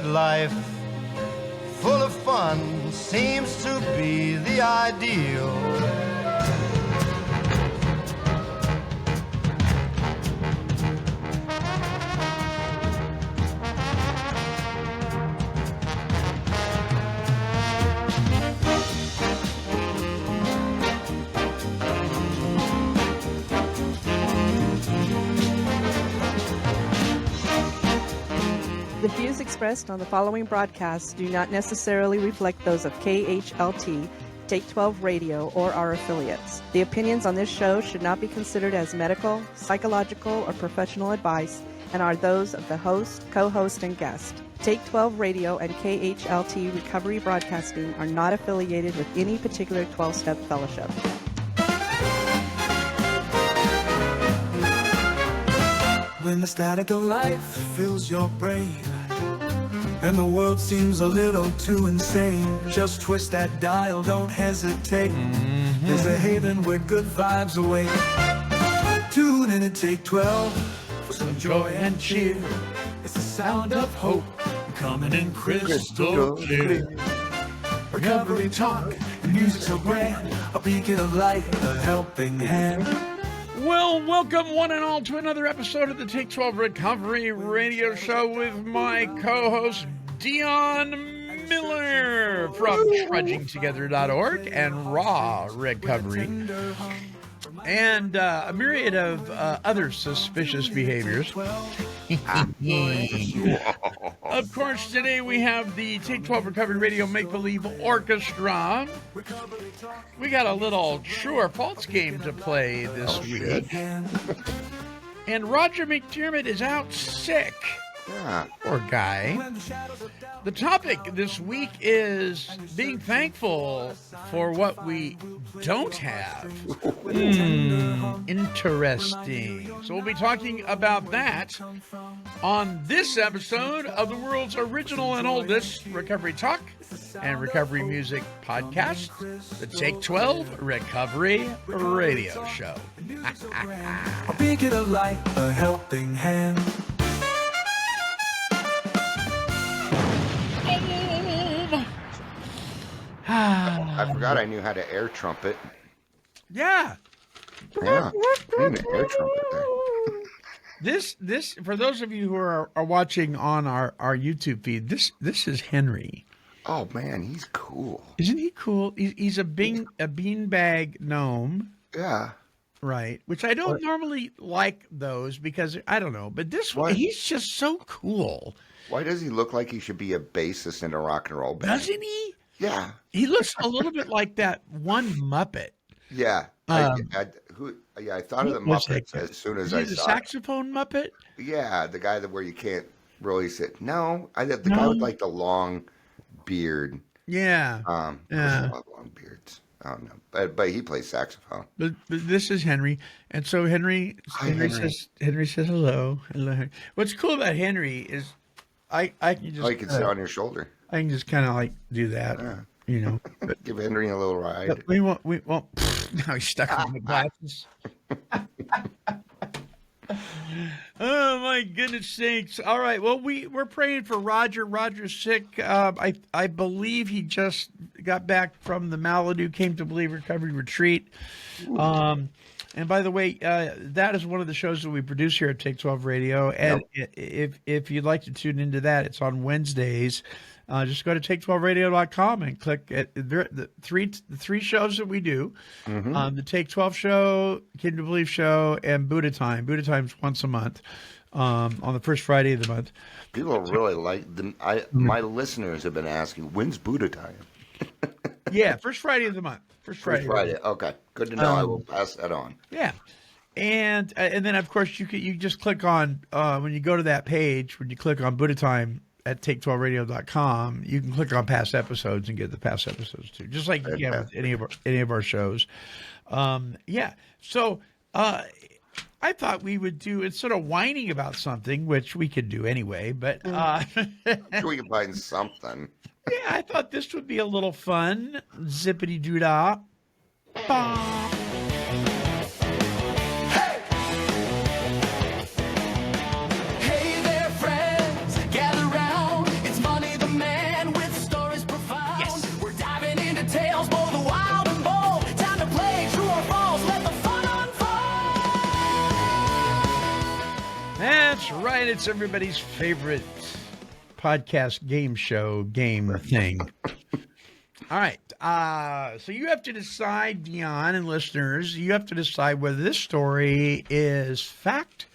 life full of fun seems to be the ideal. The views expressed on the following broadcasts do not necessarily reflect those of KHLT, Take 12 Radio, or our affiliates. The opinions on this show should not be considered as medical, psychological, or professional advice and are those of the host, co-host, and guest. Take 12 Radio and KHLT Recovery Broadcasting are not affiliated with any particular 12-step fellowship. When the static of life fills your brain and the world seems a little too insane, just twist that dial, don't hesitate. There's a haven where good vibes await. Tune in and Take 12 for some joy and cheer. It's the sound of hope coming in crystal clear. Recovery talk and music so grand, a beacon of light, a helping hand. Well, welcome one and all to another episode of the Take 12 Recovery Radio Show with my co-host, Dion Miller from trudgingtogether.org and Raw Recovery, and a myriad of other suspicious behaviors. Of course, today we have the Take 12 Recovery Radio Make-Believe Orchestra. We got a little true or false game to play this week. And Roger McDermott is out sick. Poor guy. The topic this week is being thankful for what we don't have. Interesting. So we'll be talking about that on this episode of the world's original and oldest recovery talk and recovery music podcast, the Take 12 Recovery Radio Show. A beacon of light, a helping hand. I forgot I knew how to air trumpet. Yeah. Yeah, I need an air trumpet there. This for those of you who are watching on our YouTube feed, this is Henry. Oh man, he's cool. Isn't he cool? He's a beanbag gnome. Yeah. Right, which I don't normally like those because I don't know, but this one, he's just so cool. Why does he look like he should be a bassist in a rock and roll band? Doesn't he? Yeah. He looks a little bit like that one Muppet. Yeah. I thought of the Muppets as soon as I saw it. The saxophone Muppet? Yeah, the guy where you can't really sit. No, the guy with like the long beard. Yeah. I love long beards. I don't know, but he plays saxophone. But this is Henry, and so Henry says hello. What's cool about Henry is I can just you can sit on your shoulder. I can just kind of like do that, you know. But, give Henry a little ride. We won't. Now he's stuck in the glasses. Oh my goodness sakes! All right, well we're praying for Roger. Roger's sick. I believe he just got back from the Malibu Came to Believe Recovery Retreat. And by the way, that is one of the shows that we produce here at Take 12 Radio. And if you'd like to tune into that, it's on Wednesdays. Just go to take12radio.com and click at the three shows that we do. The Take 12 show, Came to Believe show, and Buddha Time. Buddha Time's once a month on the first Friday of the month. People really like them. My listeners have been asking, when's Buddha Time? Yeah, first Friday of the month. First Friday. Okay, good to know. I will pass that on. Yeah, and then of course you just click on when you go to that page, when you click on Buddha Time at take12radio.com, you can click on past episodes and get the past episodes too, just like you can with any of our shows. So I thought we would do, instead of whining about something, which we could do anyway, but we can find something. Yeah, I thought this would be a little fun. Zippity doo dah. Hey there, friends, gather round. It's money That's right. It's everybody's favorite podcast game show game thing. All right. So you have to decide, Dion and listeners, you have to decide whether this story is fact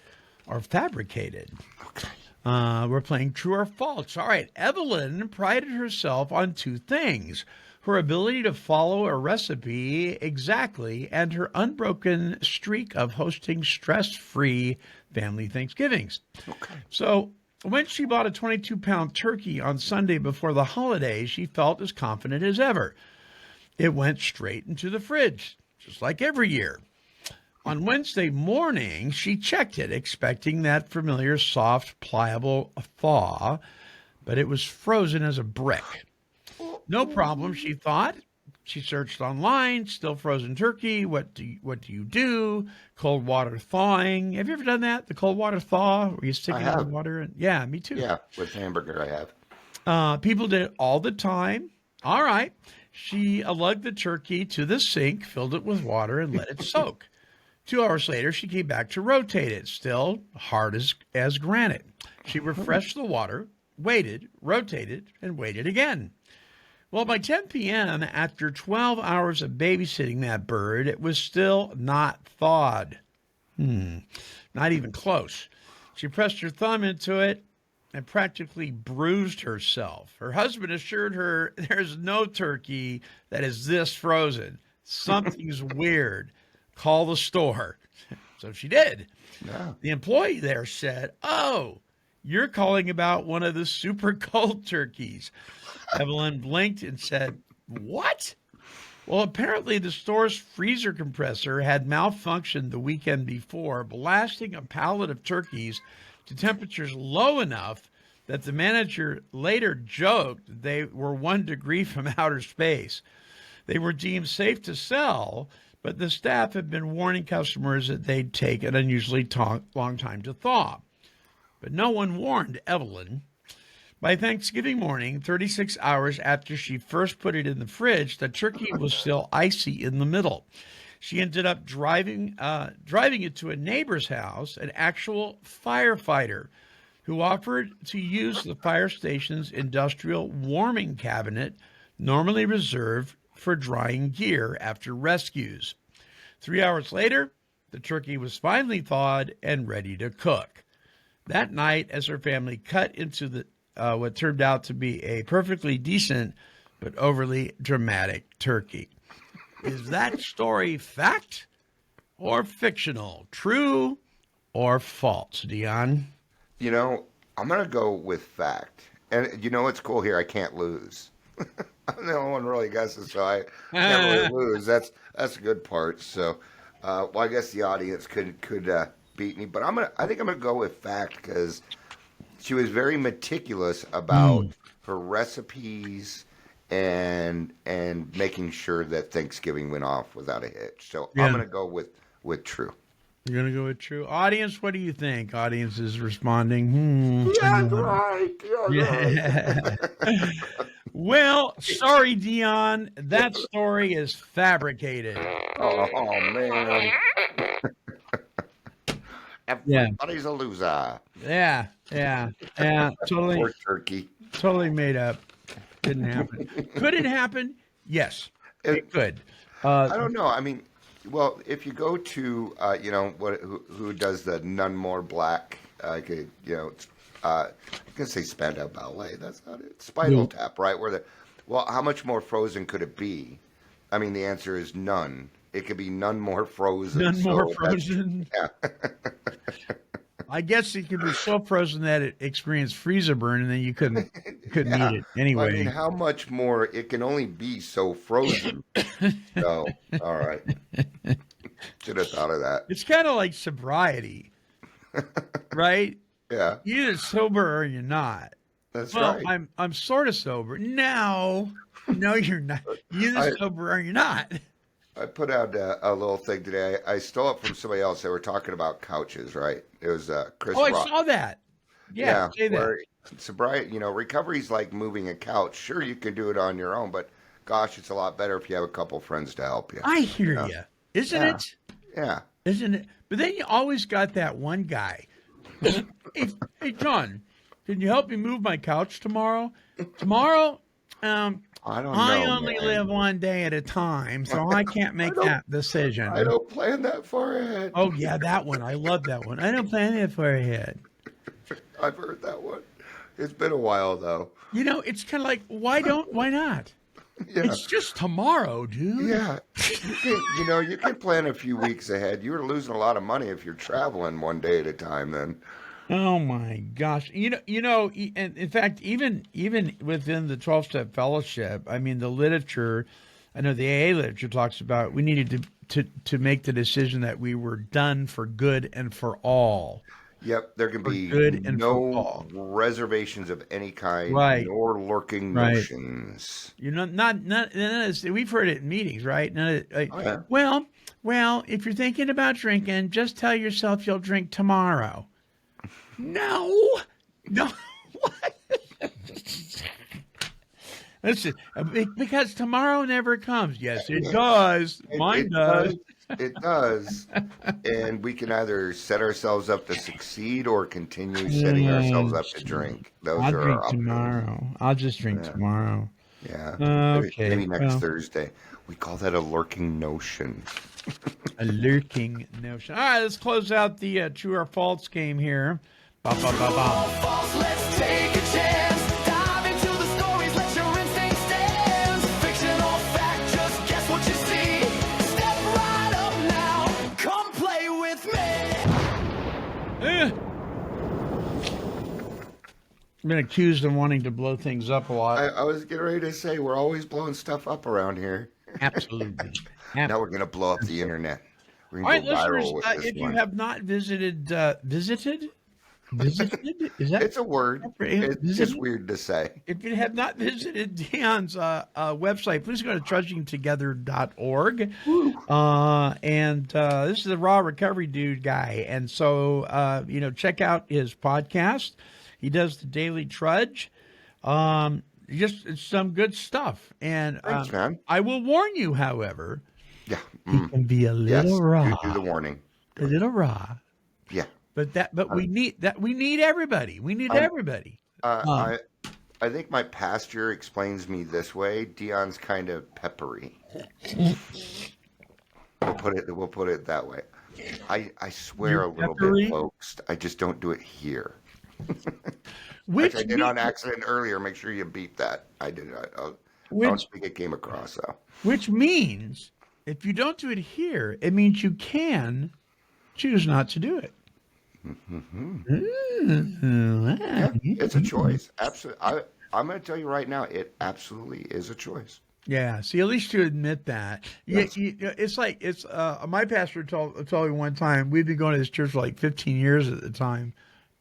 or fabricated. Okay. We're playing true or false. All right. Evelyn prided herself on two things: her ability to follow a recipe exactly and her unbroken streak of hosting stress-free family Thanksgivings. Okay. So when she bought a 22-pound turkey on Sunday before the holiday, she felt as confident as ever. It went straight into the fridge, just like every year. On Wednesday morning, she checked it, expecting that familiar soft, pliable thaw, but it was frozen as a brick. No problem, she thought. She searched online, still frozen turkey. What do you do? Cold water thawing. Have you ever done that? The cold water thaw, where you stick it in the water? And, yeah, me too. Yeah, with hamburger I have. People did it all the time. All right. She lugged the turkey to the sink, filled it with water, and let it soak. 2 hours later, she came back to rotate it, still hard as granite. She refreshed the water, waited, rotated, and waited again. Well, by 10 p.m., after 12 hours of babysitting that bird, it was still not thawed. Not even close. She pressed her thumb into it and practically bruised herself. Her husband assured her there's no turkey that is this frozen. Something's weird. Call the store. So she did. Yeah. The employee there said, "Oh, you're calling about one of the super cold turkeys." Evelyn blinked and said, "What?" Well, apparently the store's freezer compressor had malfunctioned the weekend before, blasting a pallet of turkeys to temperatures low enough that the manager later joked they were 1 degree from outer space. They were deemed safe to sell, but the staff had been warning customers that they'd take an unusually long time to thaw. But no one warned Evelyn. By Thanksgiving morning, 36 hours after she first put it in the fridge, the turkey was still icy in the middle. She ended up driving it to a neighbor's house, an actual firefighter, who offered to use the fire station's industrial warming cabinet, normally reserved for drying gear after rescues. 3 hours later, the turkey was finally thawed and ready to cook. That night, as her family cut into the what turned out to be a perfectly decent but overly dramatic turkey. Is that story fact or fictional? True or false, Dion? You know, I'm going to go with fact. And you know what's cool here? I can't lose. I'm the only one really guesses, so I can't really lose. That's a good part. So, well, I guess the audience could beat me, but I think I'm gonna go with fact because she was very meticulous about her recipes and making sure that Thanksgiving went off without a hitch. So Yeah. I'm gonna go with true. You're going to go with true. Audience, what do you think? Audience is responding. Yeah, right. Yeah. Well, sorry, Dion. That story is fabricated. Oh man. Yeah. Everybody's a loser. Yeah. Totally, Poor turkey. totally made up. Didn't happen. Could it happen? Yes, it could. I don't know. I mean, well, if you go to, who does the None More Black, I'm going to say Spandau Ballet. That's not it. Spinal Tap, right? Well, how much more frozen could it be? I mean, the answer is none. It could be none more frozen. None more frozen. Yeah. I guess it could be so frozen that it experienced freezer burn, and then you couldn't eat it anyway. I mean, how much more? It can only be so frozen. So, all right. Should have thought of that. It's kind of like sobriety, right? Yeah, You're either sober or you're not. that's Well, right. I'm sort of sober. No, you're not. You're either sober or you're not. I put out a little thing today. I stole it from somebody else. They were talking about couches, right? It was Chris Oh, Rock. I saw that. Yeah, say that. where sobriety, recovery's like moving a couch. Sure, you can do it on your own, but gosh, it's a lot better if you have a couple friends to help you. I hear you. Isn't Yeah. it? Yeah. Isn't it? But then you always got that one guy Hey, John, can you help me move my couch tomorrow? Tomorrow, I don't I know, only man. live one day at a time, so I can't make that I decision. don't plan that far ahead. Oh yeah, that one. I love that one. I don't plan it for ahead. I've heard that one. It's been a while though. It's kind of like, why not? Yeah. It's just tomorrow, dude. Yeah. You can plan a few weeks ahead. You're losing a lot of money if you're traveling one day at a time then. Oh my gosh. And in fact, even within the 12-step fellowship, I mean, the literature, I know the AA literature talks about we needed to make the decision that we were done for good and for all. Yep, there can For be good and for no all. reservations of any kind, Right. nor lurking Right. notions. Not we've heard it in meetings, right? Oh, yeah. Well, if you're thinking about drinking, just tell yourself you'll drink tomorrow. No. What? Listen, because tomorrow never comes. Yes, it does. Mine does. It does. And we can either set ourselves up to succeed or continue setting ourselves up to drink. Those I'll are drink our options. tomorrow. I'll just drink tomorrow. Yeah. Okay. Maybe next well, Thursday. We call that a lurking notion. A lurking notion. All right, let's close out the true or false game here. Ba, ba, ba, ba. False, let's take a chance. Dive into the stories, let your instinct stand. Fiction or fact, just guess what you see. Step right up now, come play with me. I've been accused of wanting to blow things up a lot. I was getting ready to say we're always blowing stuff up around here. Absolutely. Now we're gonna blow up the internet. We're All right, gonna go listeners, viral with this if you one. have not visited, is that? It's a word. It's Visited? weird to say. If you have not visited Dion's website, please go to trudgingtogether.org. This is the Raw Recovery Dude guy. And so, check out his podcast. He does the Daily Trudge. Just it's some good stuff. And Thanks, man. I will warn you, however, Yeah. he can be a Yes. little raw. You do the warning. A little raw. Yeah. But we need that. We need everybody. We need everybody. I think my pastor explains me this way. Dion's kind of peppery. We'll put it that way. I swear You're a little peppery? bit, folks. I just don't do it here. Which I did on accident earlier. Make sure you beat that. I did. I don't think it came across though. Which means if you don't do it here, it means you can choose not to do it. Yeah, it's a choice. Absolutely. I'm going to tell you right now, it absolutely is a choice. Yeah. See, at least you admit that. Yes. It's like my pastor told me one time, we've been going to this church for like 15 years at the time,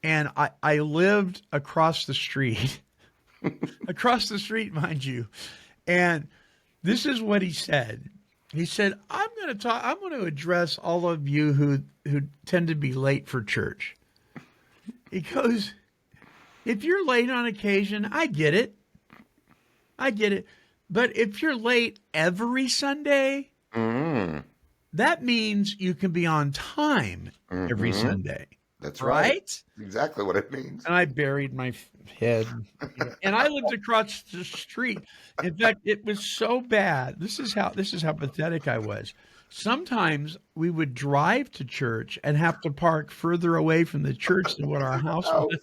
and I lived across the street, across the street, mind you, and this is what he said. He said, I'm going to address all of you who tend to be late for church. He goes, if you're late on occasion, I get it. But if you're late every Sunday, that means you can be on time every Sunday. That's right. Right? Exactly what it means. And I buried my head. And I lived across the street. In fact, it was so bad. This is how pathetic I was. Sometimes we would drive to church and have to park further away from the church than what our house was.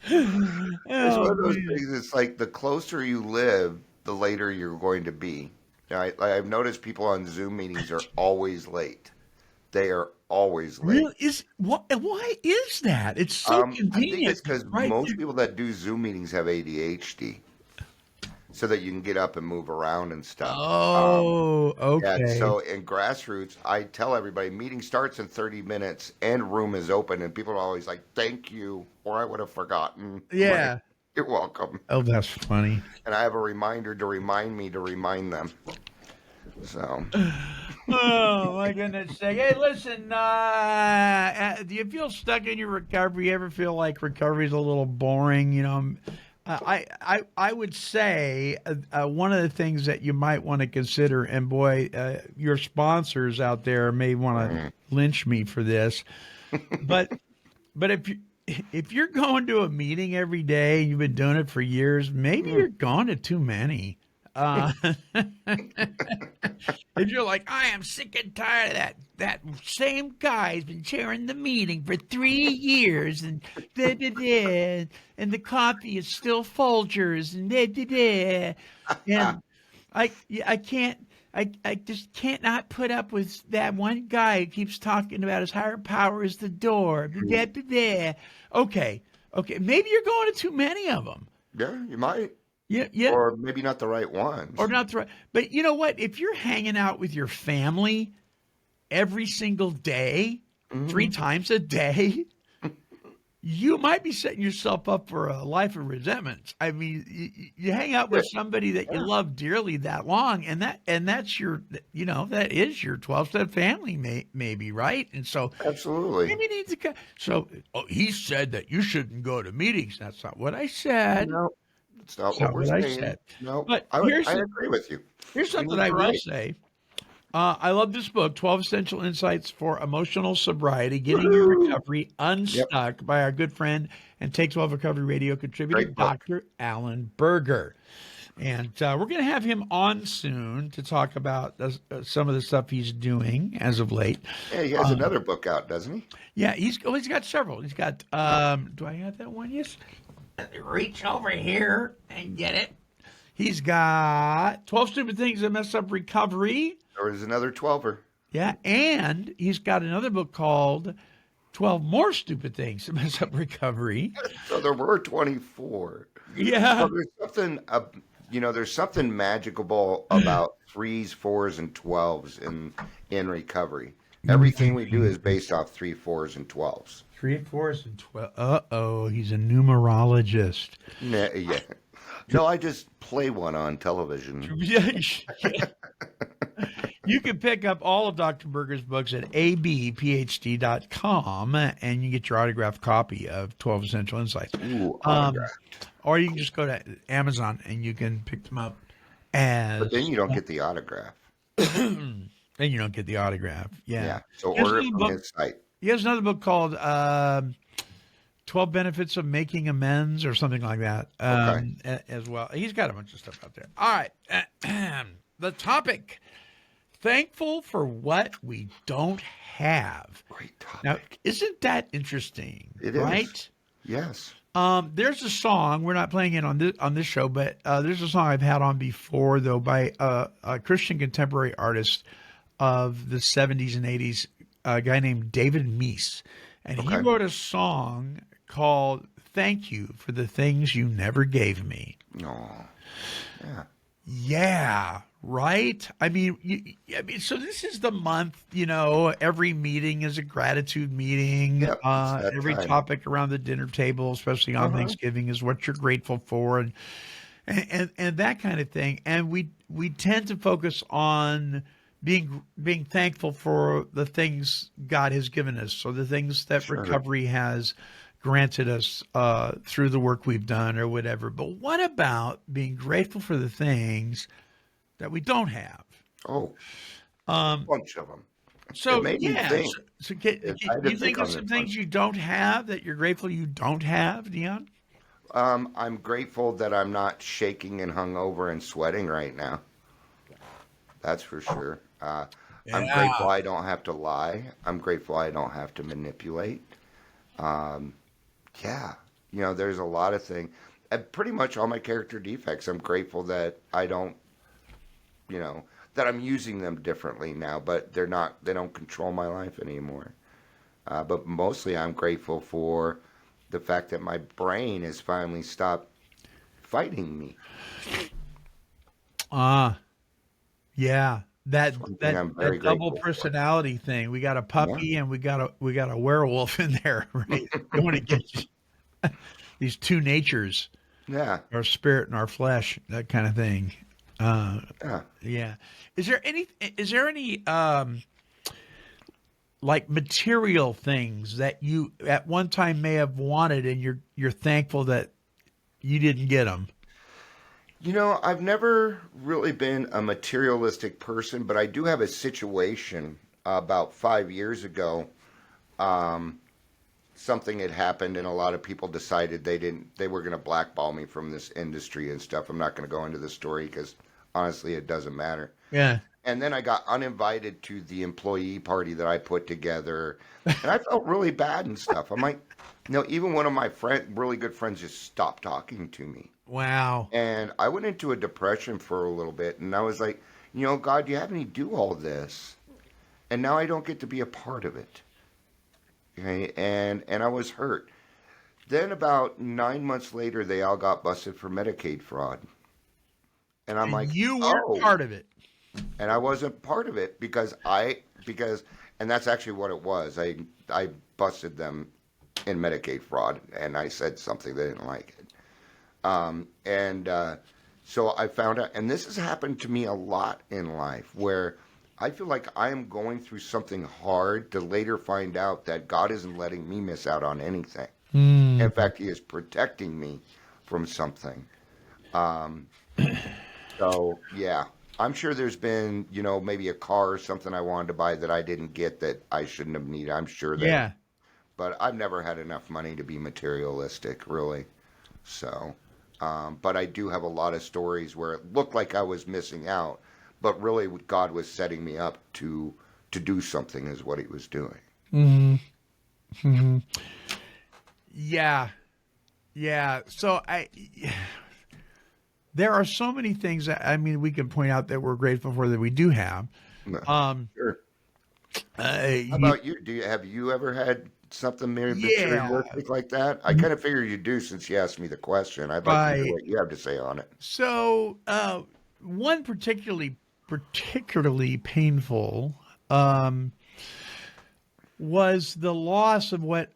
It's one of those things. It's like the closer you live, the later you're going to be. I've noticed people on Zoom meetings are always late. They are always late. Really? Why is that? It's so convenient. I think it's because Right most there. people that do Zoom meetings have ADHD, so that you can get up and move around and stuff. Oh, okay. Yeah, so in grassroots, I tell everybody meeting starts in 30 minutes and room is open, and people are always like, "Thank you," or "I would have forgotten." I'm Yeah. like, you're welcome. Oh, that's funny. And I have a reminder to remind me to remind them. So. Oh my goodness sake! Hey, listen. Do you feel stuck in your recovery? You ever feel like recovery is a little boring? I would say one of the things that you might want to consider, and boy, your sponsors out there may want to lynch me for this, but if you're going to a meeting every day, you've been doing it for years, maybe you're going to too many. If you're like, I am sick and tired of that same guy's been chairing the meeting for 3 years, and da, da, da, and the coffee is still Folgers, and da, da, da. And I can't. I just can't not put up with that one guy who keeps talking about his higher power is the door. Da, da, da. Okay, maybe you're going to too many of them. Yeah, you might. Yeah. Or maybe not the right ones. Or not the right. But you know what? If you're hanging out with your family every single day, 3 times a day, you might be setting yourself up for a life of resentment. I mean, you hang out with somebody that you love dearly that long, and that's your, that is your 12-step family, maybe, right? And so, Absolutely. maybe you need to go. So, he said that you shouldn't go to meetings. That's not what I said. No, that's not Not what we're what I saying. said. No, But I here's agree with you. Here's You something need I to will write. say. I love this book, 12 Essential Insights for Emotional Sobriety, Getting Your Recovery Unstuck by our good friend and Take 12 Recovery Radio contributor, Great book. Dr. Alan Berger. And we're going to have him on soon to talk about some of the stuff he's doing as of late. Yeah, he has another book out, doesn't he? Yeah, he's got several. He's got, do I have that one? Yes. Reach over here and get it. He's got 12 Stupid Things That Mess Up Recovery. There was another 12er. Yeah, and he's got another book called 12 More Stupid Things That Mess Up Recovery. So there were 24. Yeah. So there's something, there's something magical about 3s, 4s, and 12s in recovery. Everything we do is based off 3, 4s, and 12s. 3 and 4s and 12. Uh-oh, he's a numerologist. Yeah. No, I just play one on television. Yeah. You can pick up all of Dr. Berger's books at abphd.com, and you get your autographed copy of 12 Essential Insights. Ooh, autographed. Or you can just go to Amazon and you can pick them up. But then you don't get the autograph. Then you don't get the autograph. Yeah. So Here's order it another from book. his site. He has another book called 12 Benefits of Making Amends or something like that as well. He's got a bunch of stuff out there. All right. The topic, thankful for what we don't have. Great topic. Now, isn't that interesting? It is. Right? Yes. There's a song, we're not playing it on this show, but there's a song I've had on before, though, by a Christian contemporary artist of the 70s and 80s, a guy named David Meese. And he wrote a song called Thank You for the Things You Never Gave Me. Oh, yeah. Yeah, right? I mean, so this is the month, every meeting is a gratitude meeting. Yep, it's that Every time. topic around the dinner table, especially on Thanksgiving, is what you're grateful for and that kind of thing. And we tend to focus on being thankful for the things God has given us. So the things that recovery has granted us through the work we've done or whatever. But what about being grateful for the things that we don't have? Oh, a bunch of them. So It made me think. So I had to you think on of some this things one. you don't have that you're grateful you don't have, Dion? I'm grateful that I'm not shaking and hungover and sweating right now. That's for sure. I'm Yeah. grateful I don't have to lie. I'm grateful I don't have to manipulate. Yeah, there's a lot of things. Pretty much all my character defects, I'm grateful that I don't, that I'm using them differently now, but they don't control my life anymore. But mostly I'm grateful for the fact that my brain has finally stopped fighting me. Yeah. That one thing I'm very double grateful for. personality thing. We got a puppy and we got a werewolf in there, right? You want to get these two natures, Yeah. our spirit and our flesh, that kind of thing. Yeah. Yeah. Is there any like material things that you at one time may have wanted and you're thankful that you didn't get them? You know, I've never really been a materialistic person, but I do have a situation about 5 years ago. Um, Something had happened, and a lot of people decided they were going to blackball me from this industry and stuff. I'm not going to go into the story because honestly, it doesn't matter. Yeah. And then I got uninvited to the employee party that I put together, and I felt really bad and stuff. I'm like, even one of my really good friends just stopped talking to me. Wow. And I went into a depression for a little bit, and I was like, God, you had me do all this, and now I don't get to be a part of it. Okay, and I was hurt. Then about 9 months later, they all got busted for Medicaid fraud, and I'm And like, you weren't oh, part of it. and I wasn't part of it because and that's actually what it was. I busted them in Medicaid fraud, and I said something they didn't like it. And so I found out, and this has happened to me a lot in life, where I feel like I am going through something hard to later find out that God isn't letting me miss out on anything. In fact, He is protecting me from something. Um, so, yeah, I'm sure there's been, maybe a car or something I wanted to buy that I didn't get that I shouldn't have needed. I'm sure that, Yeah. but I've never had enough money to be materialistic, really. So, but I do have a lot of stories where it looked like I was missing out, but really God was setting me up to do something is what He was doing. Mm-hmm. Mm-hmm. Yeah. Yeah. So there are so many things that, I mean, we can point out that we're grateful for that we do have. Sure. How You, about you? Have you ever had something yeah. materialistic like that? I kind of figure you do since you asked me the question. I'd like to hear Right. what you have to say on it. So, one particularly painful, um, was the loss of what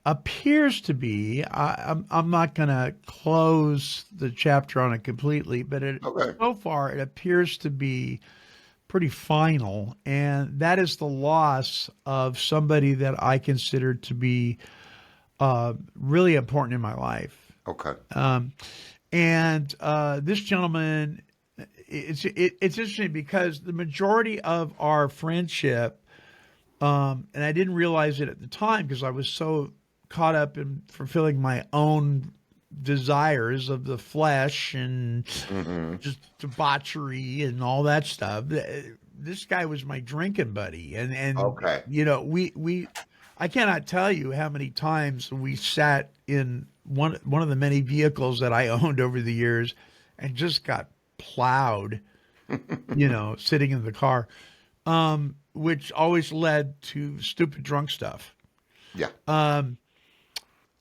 appears to be. I'm not going to close the chapter on it completely, but Okay. so far it appears to be pretty final, and that is the loss of somebody that I consider to be really important in my life. Okay. And this gentleman, it's interesting because the majority of our friendship, and I didn't realize it at the time because I was so caught up in fulfilling my own desires of the flesh and Mm-hmm. just debauchery and all that stuff. This guy was my drinking buddy, and Okay. we I cannot tell you how many times we sat in one of the many vehicles that I owned over the years and just got plowed, sitting in the car, which always led to stupid drunk stuff. Yeah.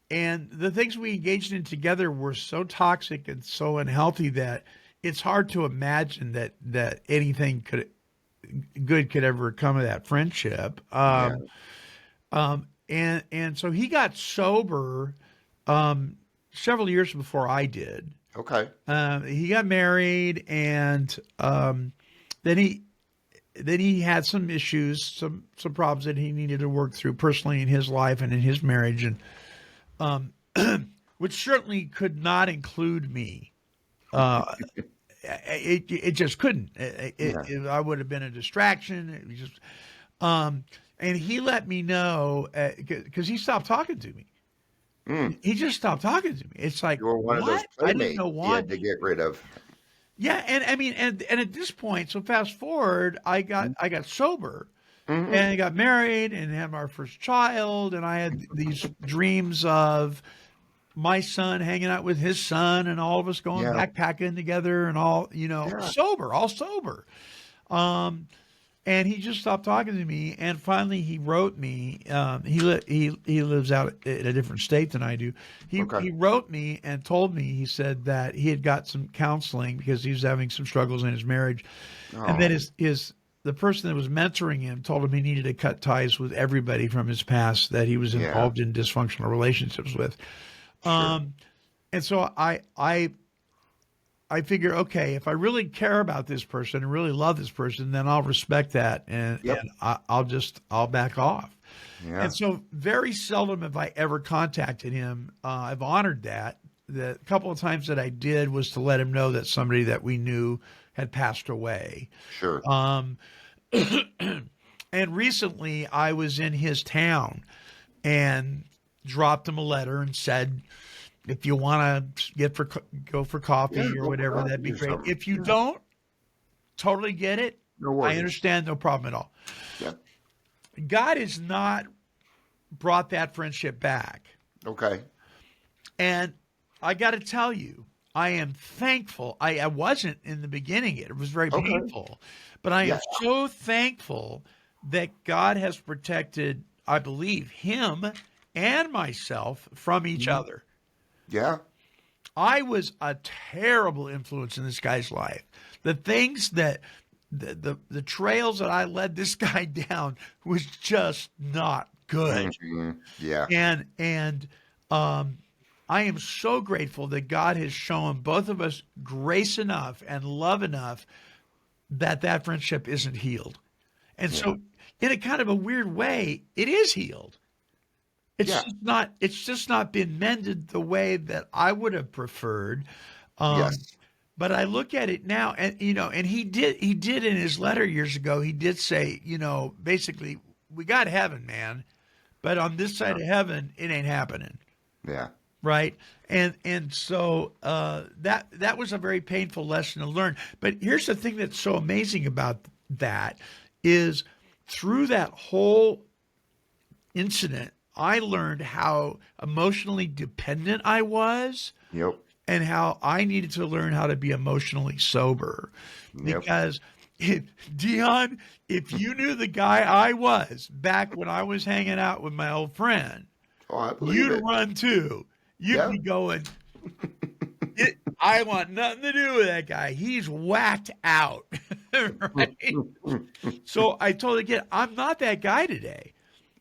And the things we engaged in together were so toxic and so unhealthy that it's hard to imagine that anything good could ever come of that friendship. Yeah. And so he got sober several years before I did. Okay. He got married, and then he had some issues, some problems that he needed to work through personally in his life and in his marriage, and which certainly could not include me. It just couldn't. I would have been a distraction. It was just, and he let me know because he stopped talking to me. He just stopped talking to me. It's like, You were one of those what? I didn't playmates know he why. had to get rid of. Yeah, and I mean, and at this point, so fast forward, I got sober, and I got married and had our first child, and I had these dreams of my son hanging out with his son, and all of us going Yeah. backpacking together, and all Yeah. all sober. And he just stopped talking to me, and finally he wrote me. He lives out in a different state than I do. Okay. He wrote me and told me, he said that he had got some counseling because he was having some struggles in his marriage, and then the person that was mentoring him told him he needed to cut ties with everybody from his past that he was Yeah. involved in dysfunctional relationships with. And so I figure, okay, if I really care about this person and really love this person, then I'll respect that, and I'll back off. Yeah. And so very seldom have I ever contacted him. I've honored that, the couple of times that I did was to let him know that somebody that we knew had passed away. Sure. Um, and recently I was in his town and dropped him a letter and said, if you want to go for Yeah, coffee or go for whatever, that'd coffee be or great. something. If you Yeah. don't, totally get it. No I worries. understand, no problem at all. Yeah. God has not brought that friendship back. Okay. And I got to tell you, I am thankful. I wasn't in the beginning. It was very Okay. painful. But I am Yeah. so thankful that God has protected, I believe, him and myself from each other. Yeah. I was a terrible influence in this guy's life. The things that the trails that I led this guy down was just not good. Yeah. And I am so grateful that God has shown both of us grace enough and love enough that that friendship isn't healed. And so in a kind of a weird way, it is healed. Yeah. It's just not been mended the way that I would have preferred. Yes. But I look at it now, and and he did in his letter years ago, he did say, basically, we got heaven, man, but on this side of heaven, it ain't happening, Yeah. right? And so that was a very painful lesson to learn. But here's the thing that's so amazing about that is through that whole incident, I learned how emotionally dependent I was Yep. and how I needed to learn how to be emotionally sober. Yep. Because, Dion, if you knew the guy I was back when I was hanging out with my old friend, Oh, I believe you'd it. run too. You'd Yeah. be going, I want nothing to do with that guy. He's whacked out. Right? So I told the kid, I'm not that guy today.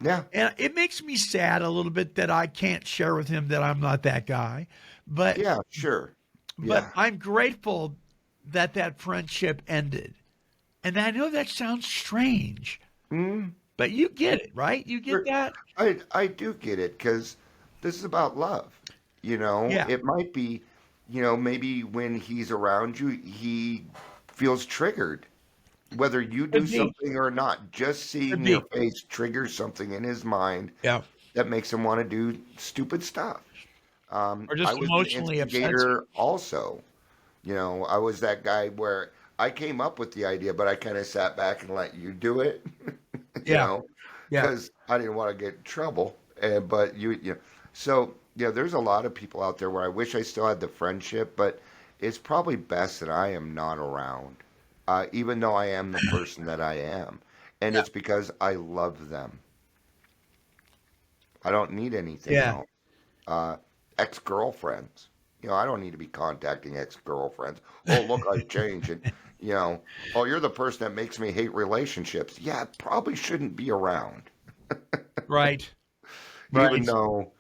Yeah. And it makes me sad a little bit that I can't share with him that I'm not that guy. But Yeah. Sure. Yeah. I'm grateful that that friendship ended. And I know that sounds strange, but you get it, right? You get Sure. that? I do get it because this is about love. Yeah. It might be, maybe when he's around you, he feels triggered, whether you do Could be. something or not. Just seeing Could your be. face triggers something in his mind Yeah. that makes him want to do stupid stuff. Or I just was an emotionally upsets you. instigator also. I was that guy where I came up with the idea, but I kind of sat back and let you do it, Yeah. Yeah. because I didn't want to get in trouble. But so there's a lot of people out there where I wish I still had the friendship, but it's probably best that I am not around, even though I am the person that I am, and Yeah. it's because I love them. I don't need anything Yeah. else. Ex-girlfriends. I don't need to be contacting ex-girlfriends. Oh, look, I've changed. And, oh, you're the person that makes me hate relationships. Yeah, I probably shouldn't be around. Right. Even Right. though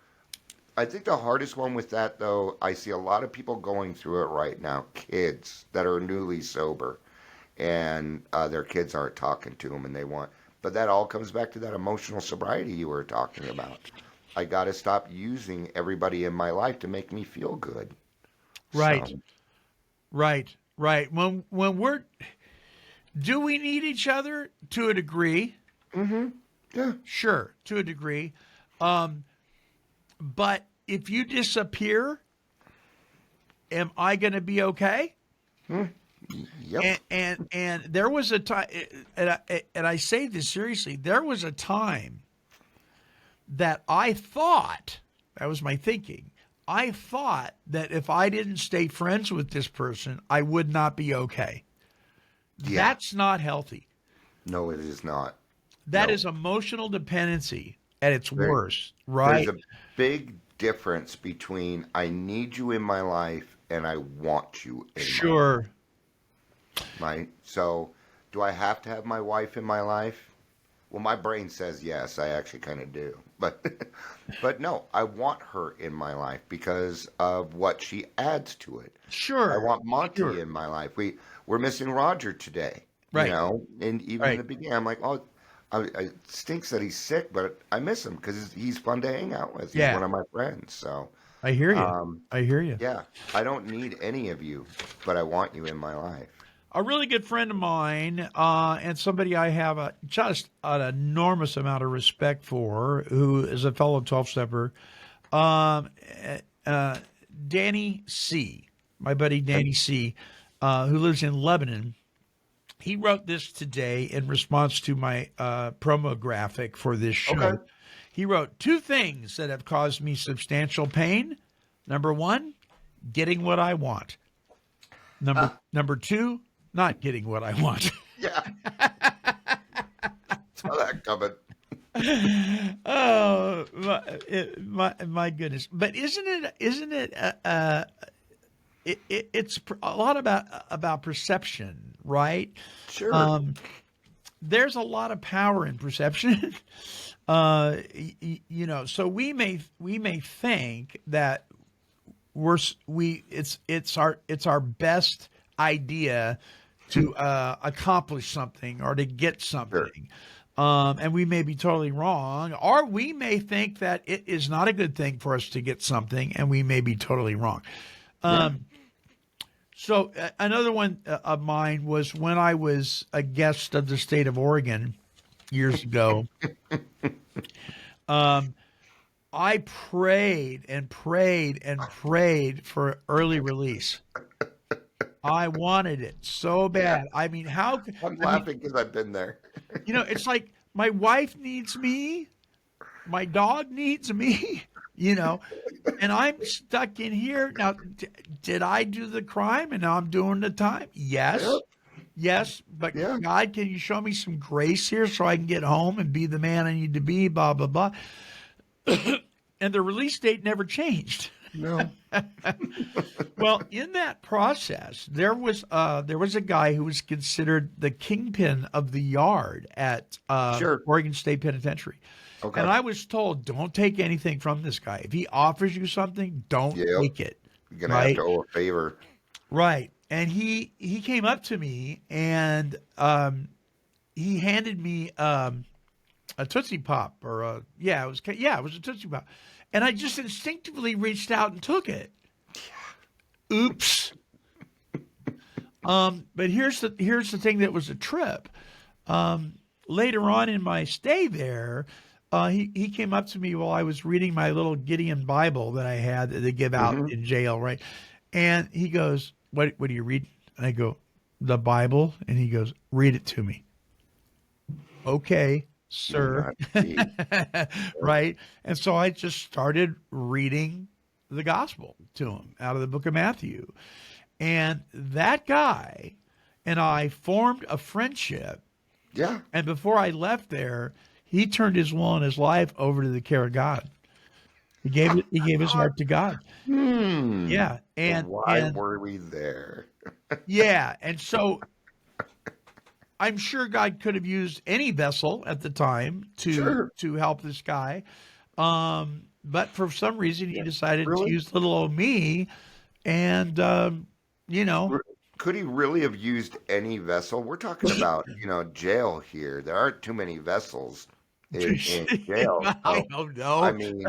I think the hardest one with that, though, I see a lot of people going through it right now, kids that are newly sober, and their kids aren't talking to them, and but that all comes back to that emotional sobriety you were talking about. I got to stop using everybody in my life to make me feel good. Right. So, Right. Right. Do we need each other to a degree? yeah, Sure, to a degree. But if you disappear, am I going to be okay? yep, And there was a time, and I say this seriously, there was a time that I thought, that was my thinking, I thought that if I didn't stay friends with this person, I would not be okay. yeah. That's not healthy. No, it is not. That No. is emotional dependency at its There- worst, right? There's a big difference between I need you in my life and I want you in Sure. my life, right? So, do I have to have my wife in my life? Well, my brain says yes, I actually kind of do. But but no, I want her in my life because of what she adds to it. Sure. I want Monty Sure. in my life. We're missing Roger today, Right. And even in Right. the beginning, I'm like, oh, it stinks that he's sick, but I miss him because he's fun to hang out with. He's Yeah. one of my friends. So, I hear you. Um, I hear you. yeah, I don't need any of you, but I want you in my life. A really good friend of mine, and somebody I have just an enormous amount of respect for, who is a fellow 12-stepper, um, uh, Danny C., my buddy Danny C., who lives in Lebanon. He wrote this today in response to my promo graphic for this Okay. show. He wrote 2 things that have caused me substantial pain. Number 1, getting what I want. Number 2, not getting what I want. Yeah. Saw that coming. Oh my goodness! But isn't it? It's a lot about perception, right? Sure. There's a lot of power in perception. So we may think that it's our best idea to accomplish something or to get something. And we may be totally wrong, or we may think that it is not a good thing for us to get something, and we may be totally wrong. So another one of mine was when I was a guest of the state of Oregon years ago. I prayed and prayed and prayed for early release. I wanted it so bad. Yeah. I mean, I'm laughing because I've been there. It's like my wife needs me, my dog needs me, and I'm stuck in here. Now, did I do the crime and now I'm doing the time? Yes. Yep. Yes, but Yeah. God, can you show me some grace here so I can get home and be the man I need to be, blah, blah, blah. And the release date never changed. No. Well, in that process, there was a guy who was considered the kingpin of the yard at Sure. Oregon State Penitentiary. Okay. And I was told, don't take anything from this guy. If he offers you something, don't Yep. take it. You're going to have to owe a favor. Right. And he came up to me and he handed me a Tootsie Pop it was a Tootsie Pop. And I just instinctively reached out and took it. Oops. But here's the thing that was a trip. Later on in my stay there, he came up to me while I was reading my little Gideon Bible that I had that they give out in jail, right? And he goes, What are you reading? And I go, the Bible. And he goes, read it to me. Okay, sir. Right. And so I just started reading the gospel to him out of the book of Matthew. And that guy and I formed a friendship. Yeah. And before I left there, he turned his will and his life over to the care of God. He gave his heart to God. Yeah. And why were we there? yeah. And so I'm sure God could have used any vessel at the time to help this guy. But for some reason he decided to use little old me. And Could he really have used any vessel? We're talking about, jail here. There aren't too many vessels in jail. I So, don't know. I mean,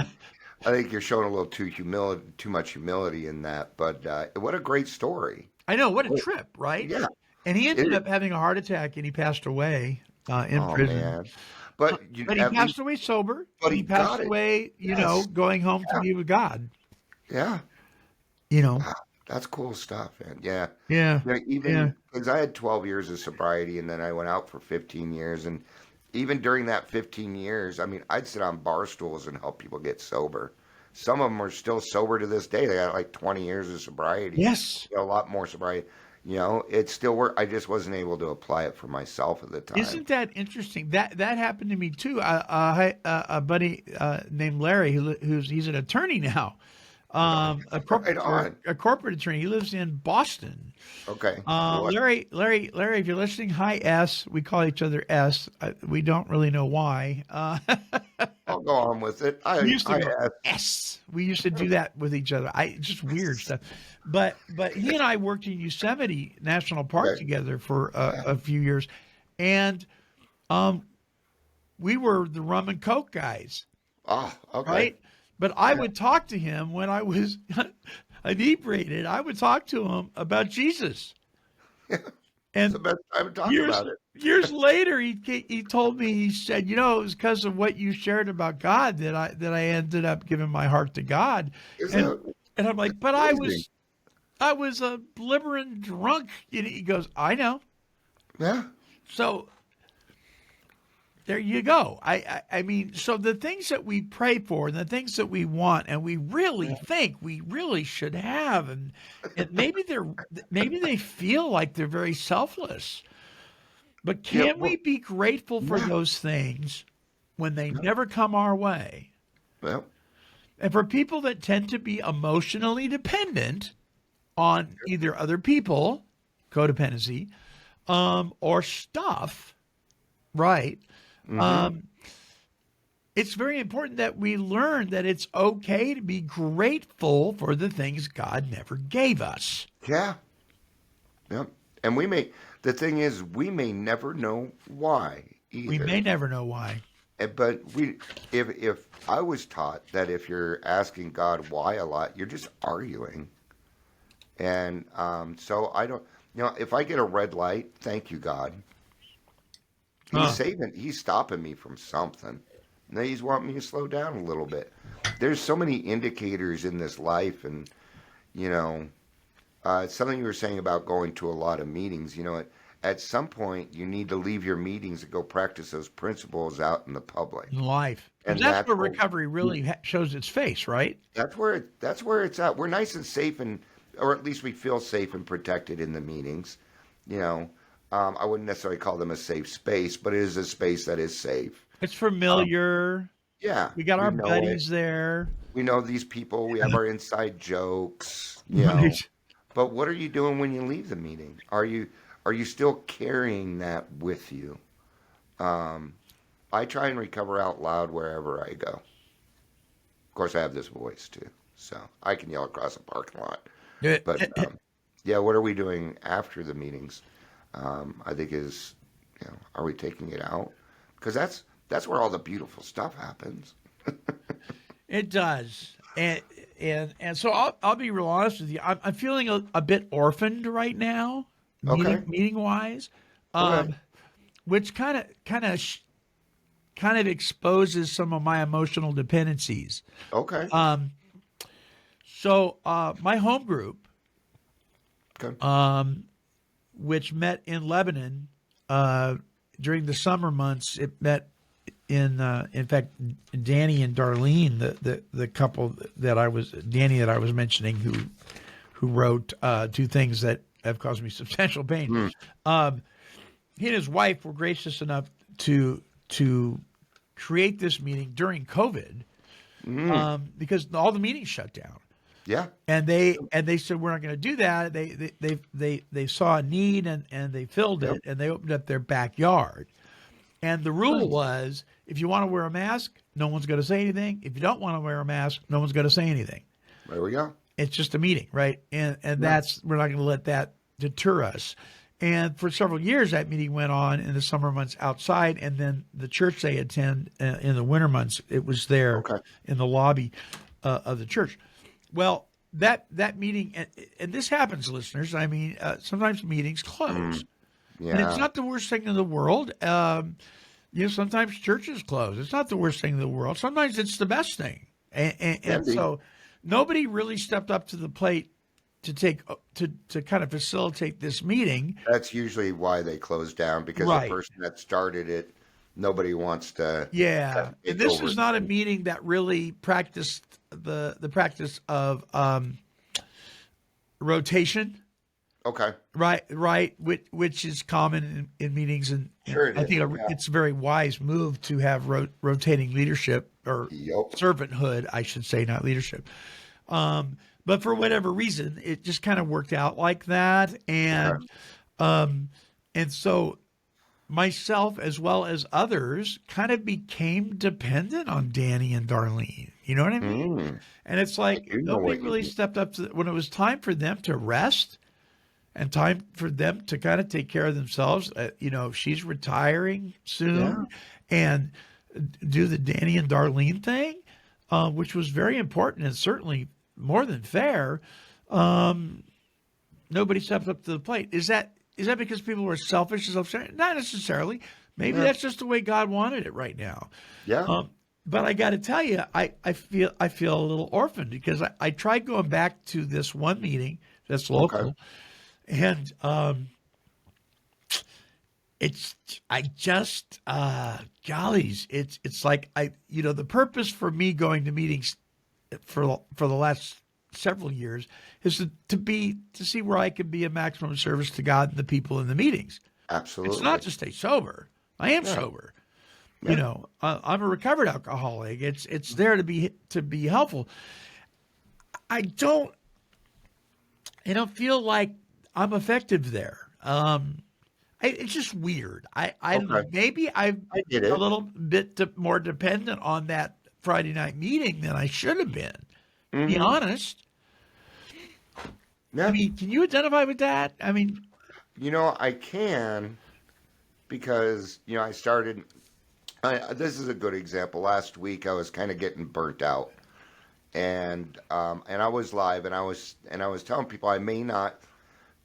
I think you're showing a little too much humility in that. But what a great story. I know, what a trip, right? Yeah. And he ended up having a heart attack and he passed away in prison. Man. But he passed away sober. But he passed away, going home to be with God. Yeah. Wow, that's cool stuff, man. Yeah. Yeah. Even because I had 12 years of sobriety and then I went out for 15 years. And even during that 15 years, I mean, I'd sit on bar stools and help people get sober. Some of them are still sober to this day. They got like 20 years of sobriety. Yes. A lot more sobriety. It still worked. I just wasn't able to apply it for myself at the time. Isn't that interesting? That happened to me too. A buddy named Larry, he's an attorney now. A corporate attorney. He lives in Boston. Okay. Larry, if you're listening, hi S. We call each other S. We don't really know why. I'll go on with it. We used to go S. We used to do that with each other. Just weird stuff. But he and I worked in Yosemite National Park together for a few years, and we were the rum and coke guys. Oh, okay. Right? But I would talk to him when I was inebriated. I would talk to him about Jesus. It's the And best time to talk years about it. years later, he told me, he said, it was because of what you shared about God that I ended up giving my heart to God. Is And that and I'm like, but amazing? I was a blibbering drunk. And he goes, I know. Yeah. So there you go. I mean, so the things that we pray for and the things that we want and we really think we really should have, and maybe they feel like they're very selfless. But Yeah. can Well, we be grateful for yeah. those things when they never come our way? Well, And for people that tend to be emotionally dependent on either other people, codependency, or stuff, right? It's very important that we learn that it's okay to be grateful for the things God never gave us. yeah. Yep. And the thing is, we may never know why We either. may never know why. But if I was taught that if you're asking God why a lot, you're just arguing. And so I don't, if I get a red light, thank you, God. He's stopping me from something. Now he's wanting me to slow down a little bit. There's so many indicators in this life, and something you were saying about going to a lot of meetings. At some point you need to leave your meetings and go practice those principles out in the public. In life. And That's where recovery really shows its face, right? That's where it's at. We're nice and safe, or at least we feel safe and protected in the meetings. I wouldn't necessarily call them a safe space, but it is a space that is safe. It's familiar. Yeah, We got our know buddies it. there. We know these people. We have our inside jokes. Right. But what are you doing when you leave the meeting? Are you still carrying that with you? I try and recover out loud wherever I go. Of course, I have this voice too, so I can yell across a parking lot. But yeah, what are we doing after the meetings? I think is, are we taking it out? Because that's where all the beautiful stuff happens. It does. And so I'll be real honest with you. I'm feeling a bit orphaned right now, Okay. meeting wise, Okay. which kind of exposes some of my emotional dependencies. Okay. So my home group, Okay. which met in Lebanon during the summer months, it met in fact, Danny and Darlene, the couple that I was mentioning, who wrote two things that have caused me substantial pain. He and his wife were gracious enough to create this meeting during COVID because all the meetings shut down. Yeah. And they said we're not going to do that. They saw a need and they filled it, and they opened up their backyard. And the rule was, if you want to wear a mask, no one's going to say anything. If you don't want to wear a mask, no one's going to say anything. There we go. It's just a meeting, right? And we're not going to let that deter us. And for several years, that meeting went on in the summer months outside, and then the church they attend in the winter months, it was there in the lobby of the church. Well, that meeting, and this happens, listeners. I mean, sometimes meetings close. Yeah. And it's not the worst thing in the world. Sometimes churches close. It's not the worst thing in the world. Sometimes it's the best thing. And so nobody really stepped up to the plate to kind of facilitate this meeting. That's usually why they close down, because the person that started it, nobody wants to. Yeah. And this is not a meeting that really practiced the practice of rotation. Okay. Right, which is common in meetings, and Sure it I is, think yeah. it's a very wise move to have rotating leadership, or servanthood, I should say, not leadership. But for whatever reason, it just kind of worked out like that, and so myself as well as others kind of became dependent on Danny and Darlene. You know what I mean? And it's like nobody really stepped up to when it was time for them to rest. And time for them to kind of take care of themselves. She's retiring soon, and do the Danny and Darlene thing. which was very important and certainly more than fair, nobody stepped up to the plate. Is that because people were selfish? Not necessarily. Maybe Yeah. that's just the way God wanted it right now. Yeah. But I got to tell you, I feel a little orphaned because I tried going back to this one meeting that's local, and it's I just gollies, it's like the purpose for me going to meetings for the last several years is to see where I can be a maximum service to God and the people in the meetings. Absolutely. It's not to stay sober. I am Yeah. sober. Yeah. I'm a recovered alcoholic. It's there to be helpful. I don't feel like I'm effective there. It's just weird. I Okay. maybe I'm I get a it. little bit more dependent on that Friday night meeting than I should have been. To be honest. I Yeah. mean, can you identify with that? I mean, I can because, I started. This is a good example. Last week, I was kind of getting burnt out, and I was live, and I was telling people I may not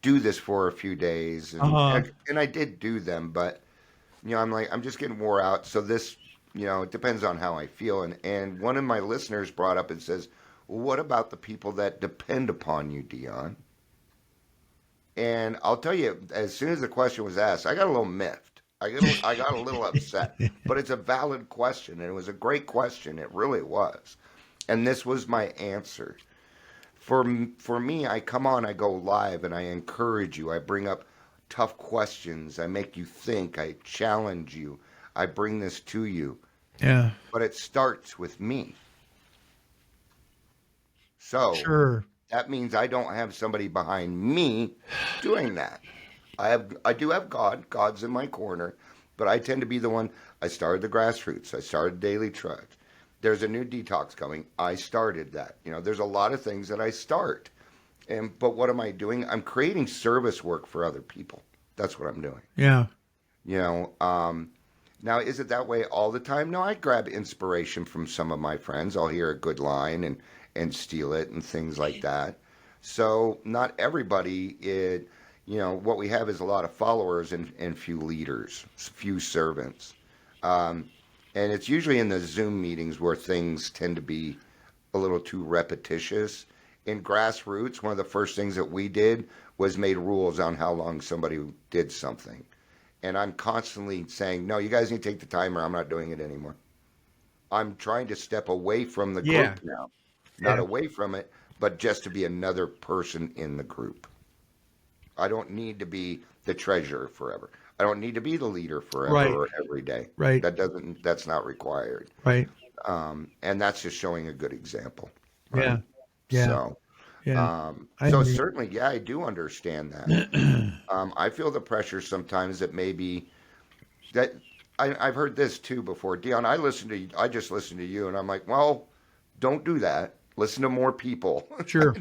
do this for a few days, and uh, and, and I did do them, but I'm like I'm just getting wore out. So this, it depends on how I feel, and one of my listeners brought up and says, "Well, what about the people that depend upon you, Dion?" And I'll tell you, as soon as the question was asked, I got a little miffed. I got a little upset. But it's a valid question, and it was a great question. It really was. And this was my answer. For me, I come on, I go live, and I encourage you. I bring up tough questions. I make you think. I challenge you. I bring this to you. yeah, But it starts with me. So sure. that means I don't have somebody behind me doing that. I do have God. God's in my corner, but I tend to be the one. I started the grassroots. I started Daily Trudge. There's a new detox coming. I started that. There's a lot of things that I start. But what am I doing? I'm creating service work for other people. That's what I'm doing. Yeah, You know, now is it that way all the time? No, I grab inspiration from some of my friends. I'll hear a good line and steal it and things like that. So not everybody what we have is a lot of followers and few leaders, few servants. Um, and it's usually in the Zoom meetings where things tend to be a little too repetitious. In grassroots, one of the first things that we did was made rules on how long somebody did something. And I'm constantly saying, no, you guys need to take the timer. I'm not doing it anymore. I'm trying to step away from the yeah, group now, not yeah. away from it, but just to be another person in the group. I don't need to be the treasurer forever. I don't need to be the leader forever Right, or every day. right, That's not required. right. And that's just showing a good example, right? Yeah, yeah, So, yeah. I so agree. certainly, yeah, I do understand that. I feel the pressure sometimes that maybe that I've heard this too before. Dion, I just listened to you, and I'm like, well, don't do that. Listen to more people. Sure.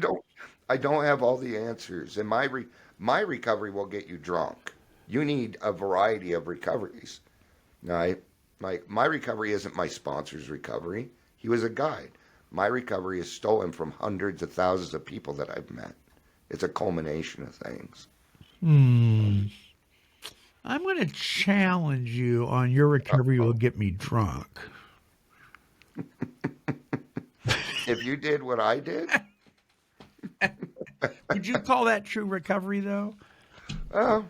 I don't have all the answers, and my recovery will get you drunk. You need a variety of recoveries, right? Like my recovery isn't my sponsor's recovery. He was a guide. My recovery is stolen from hundreds of thousands of people that I've met. It's a culmination of things. Hmm. I'm going to challenge you on your recovery will get me drunk. If you did what I did, Would you call that true recovery, though? uh,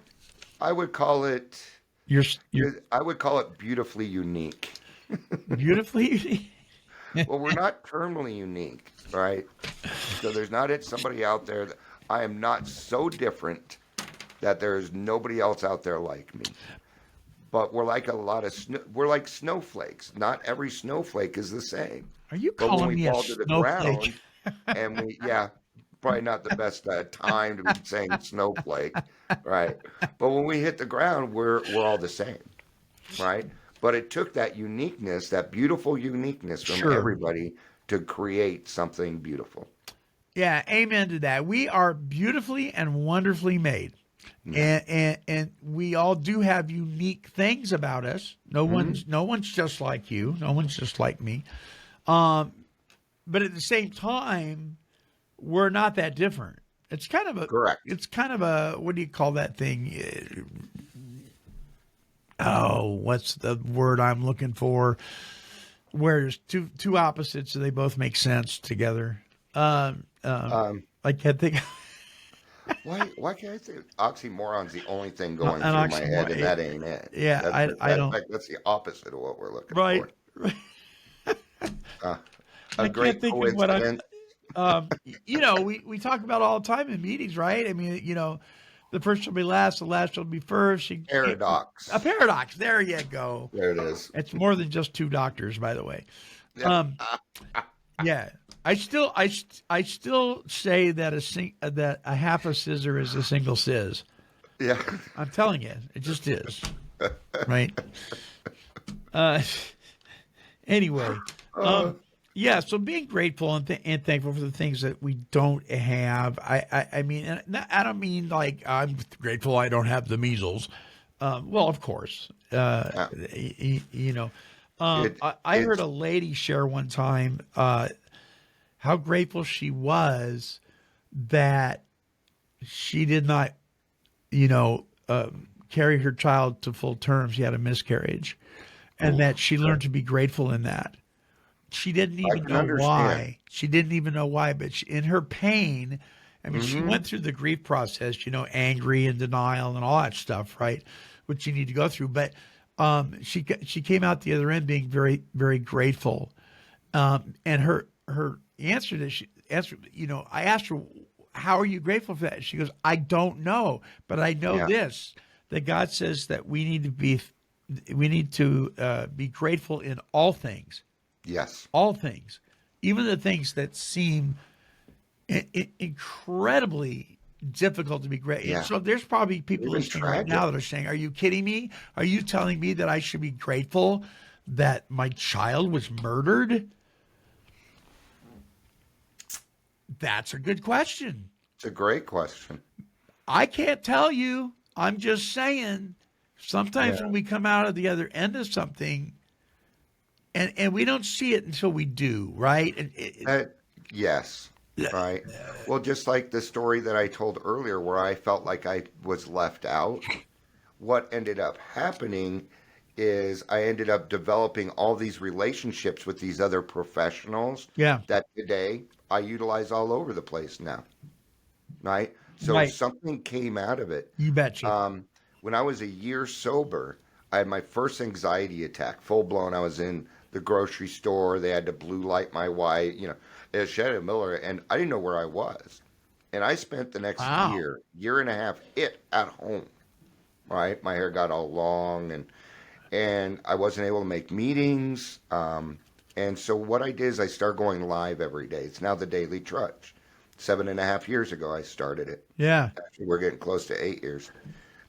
I would call it. You're I would call it beautifully unique. beautifully. Well, we're not terminally unique, right? So there's not somebody out there that I am not so different that there's nobody else out there like me. But we're like a lot of we're like snowflakes. Not every snowflake is the same. Are you But when calling we me a fall to the snowflake? ground, and yeah, probably not the best time to be saying snowflake, right? But when we hit the ground, we're all the same, right? But it took that uniqueness, that beautiful uniqueness from Sure. everybody to create something beautiful. Yeah, amen to that. We are beautifully and wonderfully made. Yeah. And we all do have unique things about us. No one's just like you. No one's just like me. Um, but at the same time, we're not that different. It's kind of a Correct. It's kind of a, what do you call that thing? Oh, what's the word I'm looking for? Where there's two opposites, so they both make sense together. I can't think. Why can't I say oxymoron's the only thing No, going an through my oxymoron. head, and that ain't it. Yeah, I don't. That's the opposite of what we're looking Right. for. Uh, I a can't great think of what I. coincidence. We talk about all the time in meetings, right? I mean, the first will be last, the last will be first. Paradox. A paradox. There you go. There it is. It's more than just two doctors, by the way. Yeah. Yeah. I still say that a half a scissor is a single sizz. Yeah. I'm telling you, it just is. Right. Anyway, yeah. So being grateful and thankful for the things that we don't have. I mean, and I don't mean like I'm grateful I don't have the measles. Well, of course, Yeah. I heard a lady share one time how grateful she was that she did not, carry her child to full term. She had a miscarriage, and that she learned to be grateful in that. She didn't even can know understand. why. She didn't even know why, but in her pain, I mean, she Mm-hmm. went through the grief process, angry and denial and all that stuff, right? Which you need to go through. But she came out the other end being very, very grateful. And her answer that she answered, I asked her, how are you grateful for that? She goes, I don't know, but I know Yeah. this, that God says that we need to be grateful in all things. Yes. All things, even the things that seem incredibly difficult to be grateful. Yeah. So there's probably people Even listening right tragic. now that are saying, are you kidding me? Are you telling me that I should be grateful that my child was murdered? That's a good question. It's a great question. I can't tell you. I'm just saying sometimes Yeah. when we come out of the other end of something, and we don't see it until we do, right? Yes. Right. Well, just like the story that I told earlier where I felt like I was left out, what ended up happening is I ended up developing all these relationships with these other professionals Yeah. that today I utilize all over the place now. Right. So Right. something came out of it. You betcha. When I was a year sober, I had my first anxiety attack, full blown. I was in the grocery store. They had to blue light my wife, at Shannon Miller, and I didn't know where I was. And I spent the next Wow. year and a half, at home. Right, my hair got all long, and I wasn't able to make meetings. And so what I did is I started going live every day. It's now the Daily Trudge. 7.5 years ago, I started it. Yeah. Actually, we're getting close to 8 years.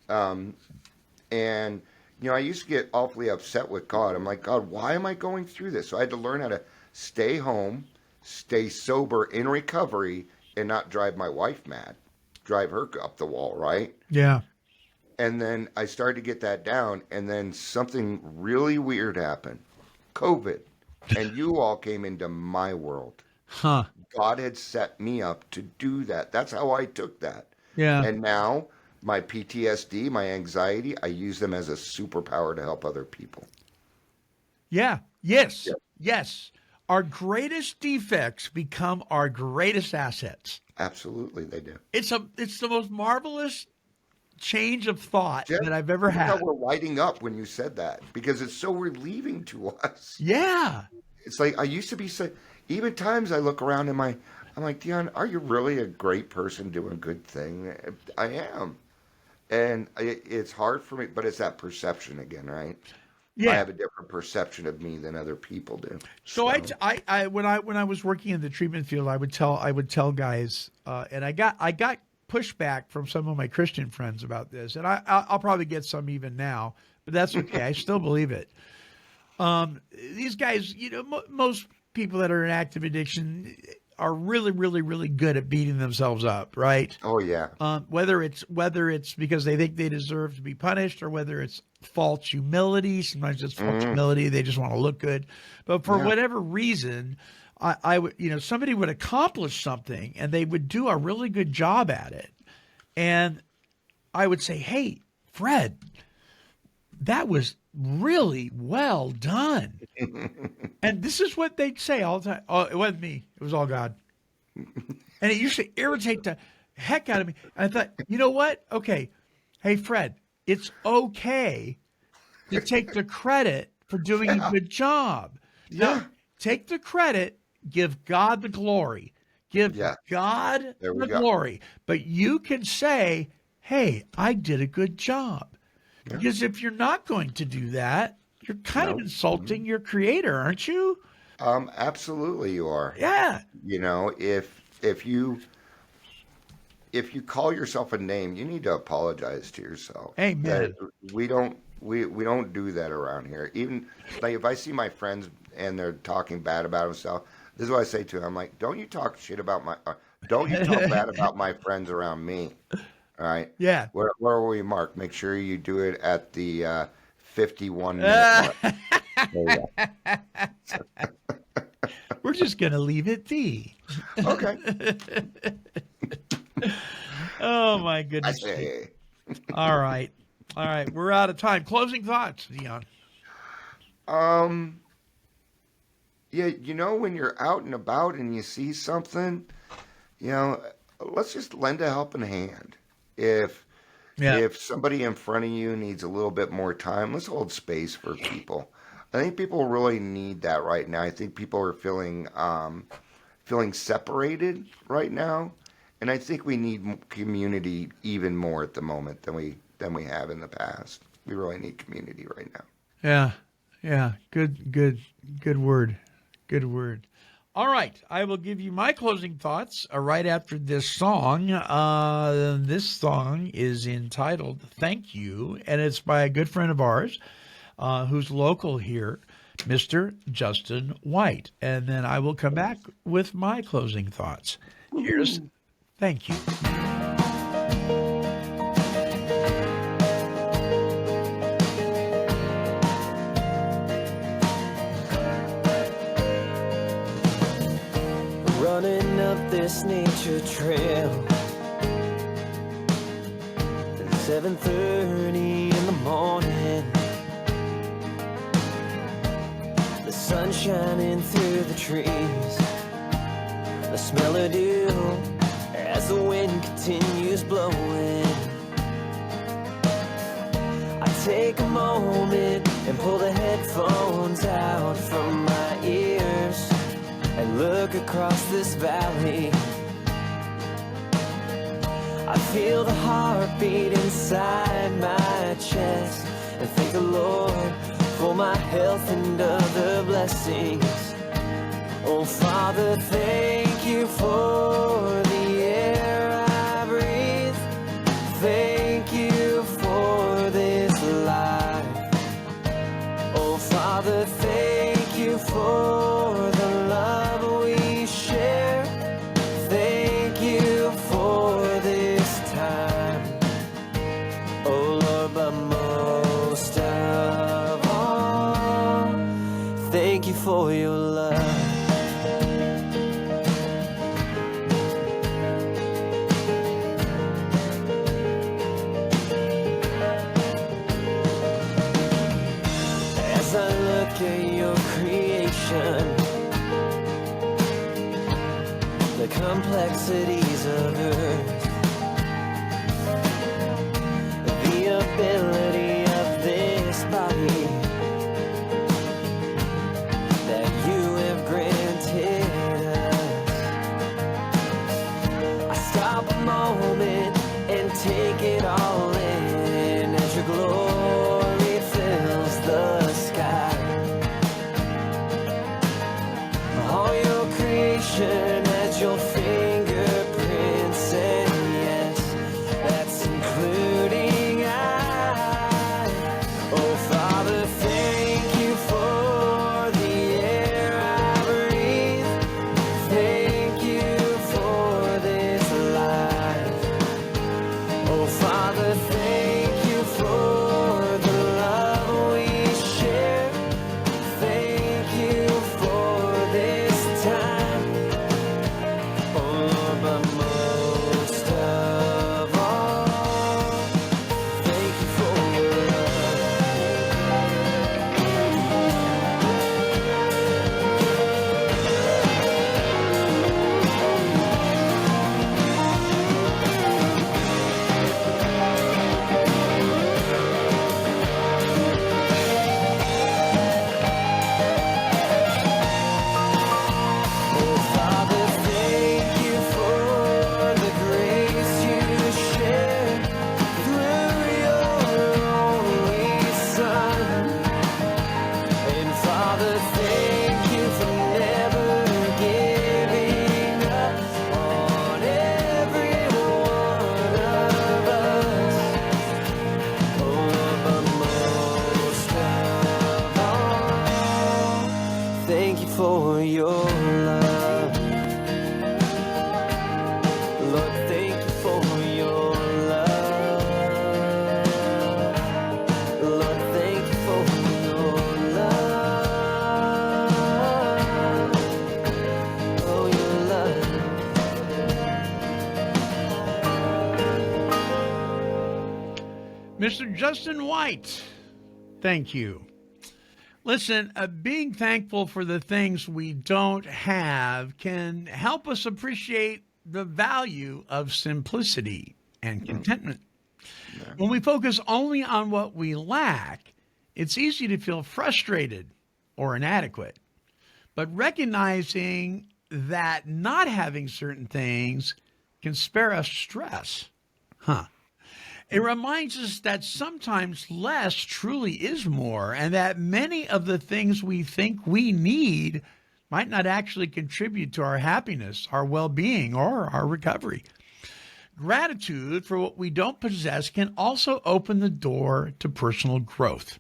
And I used to get awfully upset with God. I'm like, God, why am I going through this? So I had to learn how to stay home, stay sober in recovery, and not drive my wife mad, drive her up the wall, right? Yeah. And then I started to get that down, and then something really weird happened. COVID. And you all came into my world. Huh. God had set me up to do that. That's how I took that. Yeah. And now my PTSD, my anxiety, I use them as a superpower to help other people. Yeah. Yes. Yeah. Yes. Our greatest defects become our greatest assets. Absolutely, they do. It's the most marvelous change of thought Jeff, that I've ever look how had. we're lighting up when you said that because it's so relieving to us. Yeah. It's like I used to be so. Even times I look around and I'm like, Dion, are you really a great person doing a good thing? I am, and it's hard for me, but it's that perception again, right? Yeah. I have a different perception of me than other people do. So I when I was working in the treatment field, I would tell guys, and I got pushback from some of my Christian friends about this, and I'll probably get some even now, but that's okay. I still believe it. These guys, most people that are in active addiction are really, really, really good at beating themselves up, right? Oh yeah, Whether it's because they think they deserve to be punished, or whether it's false humility. Sometimes it's false humility; they just want to look good. But for Yeah. whatever reason, I would, somebody would accomplish something and they would do a really good job at it. And I would say, hey, Fred, that was really well done. And this is what they'd say all the time. Oh, it wasn't me. It was all God. And it used to irritate the heck out of me. And I thought, you know what? Okay. Hey, Fred, it's okay to take the credit for doing a good job. Now, take the credit, give God the glory. Give God the glory. But you can say, hey, I did a good job. Yeah. Because if you're not going to do that, you're kind of insulting your creator, aren't you? Absolutely you are. Yeah. If you call yourself a name, you need to apologize to yourself. Amen. We don't do that around here. Even like if I see my friends and they're talking bad about themselves, this is what I say to them. I'm like, don't you talk bad about my friends around me. All right. Yeah. Where are we, Mark? Make sure you do it at the 51-minute mark. There you go. We're just gonna leave it be. Okay. Oh my goodness. All right. We're out of time. Closing thoughts, Dion. Yeah, when you're out and about and you see something, let's just lend a helping hand. If somebody in front of you needs a little bit more time, let's hold space for people. I think people really need that right now. I think people are feeling separated right now, and I think we need community even more at the moment than we have in the past. We really need community right now. Yeah. Good word. Good word. All right. I will give you my closing thoughts right after this song. This song is entitled Thank You, and it's by a good friend of ours who's local here, Mr. Justin White. And then I will come back with my closing thoughts. Here's Thank You. Running up this nature trail at 7:30 in the morning, the sun shining through the trees, the smell of dew as the wind continues blowing. I take a moment and pull the headphones out from my ears and look across this valley. I feel the heartbeat inside my chest and thank the Lord for my health and other blessings. Oh Father, thank you for the air I breathe. Thank you for this life. Oh Father, thank you for the love we share. Thank you for this time. Oh Lord, but most of all, thank you for your love. As I look at your creation, the complexities of earth, the ability of this body that you have granted us. I stop a moment and take it all in as your glory fills the sky. All your creation has your fingerprints, and yes, that's including I. Oh Father, thank you for the air I breathe. Thank you for this life. Oh Father, thank you for the love we share. Thank you for this time. for your love. Lord, thank you for your love. Lord, thank you for your love. Oh, your love. Mr. Justin White, thank you. Listen, being thankful for the things we don't have can help us appreciate the value of simplicity and contentment. When we focus only on what we lack, it's easy to feel frustrated or inadequate. But recognizing that not having certain things can spare us stress. It reminds us that sometimes less truly is more, and that many of the things we think we need might not actually contribute to our happiness, our well-being, or our recovery. Gratitude for what we don't possess can also open the door to personal growth.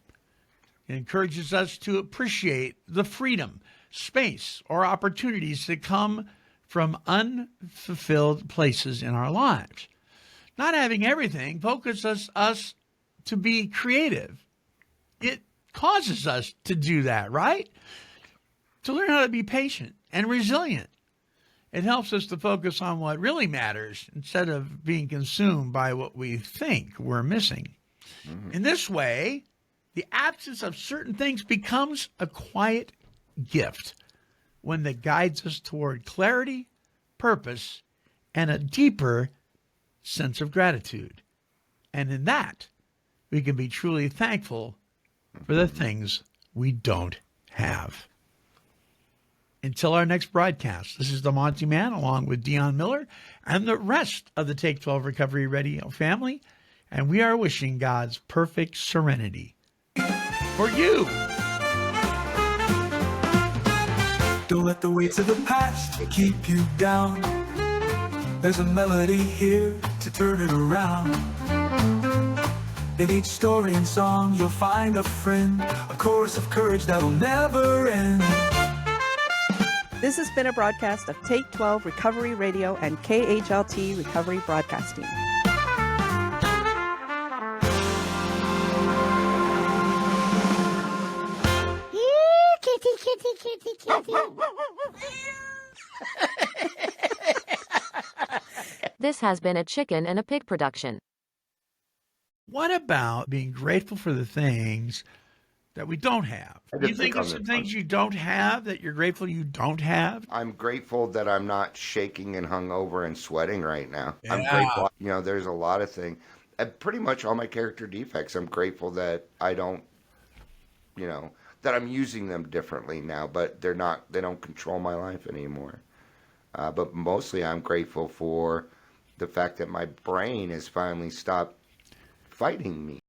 It encourages us to appreciate the freedom, space, or opportunities that come from unfulfilled places in our lives. Not having everything focuses us to be creative. It causes us to do that, right? To learn how to be patient and resilient. It helps us to focus on what really matters instead of being consumed by what we think we're missing. In this way, the absence of certain things becomes a quiet gift, one that guides us toward clarity, purpose, and a deeper sense of gratitude. And in that, we can be truly thankful for the things we don't have. Until our next broadcast, this is the Monty Man along with Dion Miller and the rest of the Take 12 Recovery Radio family. And we are wishing God's perfect serenity for you. Don't let the weights of the past keep you down. There's a melody here to turn it around. In each story and song you'll find a friend, a chorus of courage that'll never end. This has been a broadcast of Take 12 Recovery Radio and KHLT Recovery Broadcasting. This has been a Chicken and a Pig production. What about being grateful for the things that we don't have? I Do you did think think of on some this things you don't have that you're grateful you don't have? I'm grateful that I'm not shaking and hungover and sweating right now. I'm Yeah. grateful. There's a lot of things. Pretty much all my character defects, I'm grateful that I don't, that I'm using them differently now, but they don't control my life anymore. But mostly I'm grateful for the fact that my brain has finally stopped fighting me.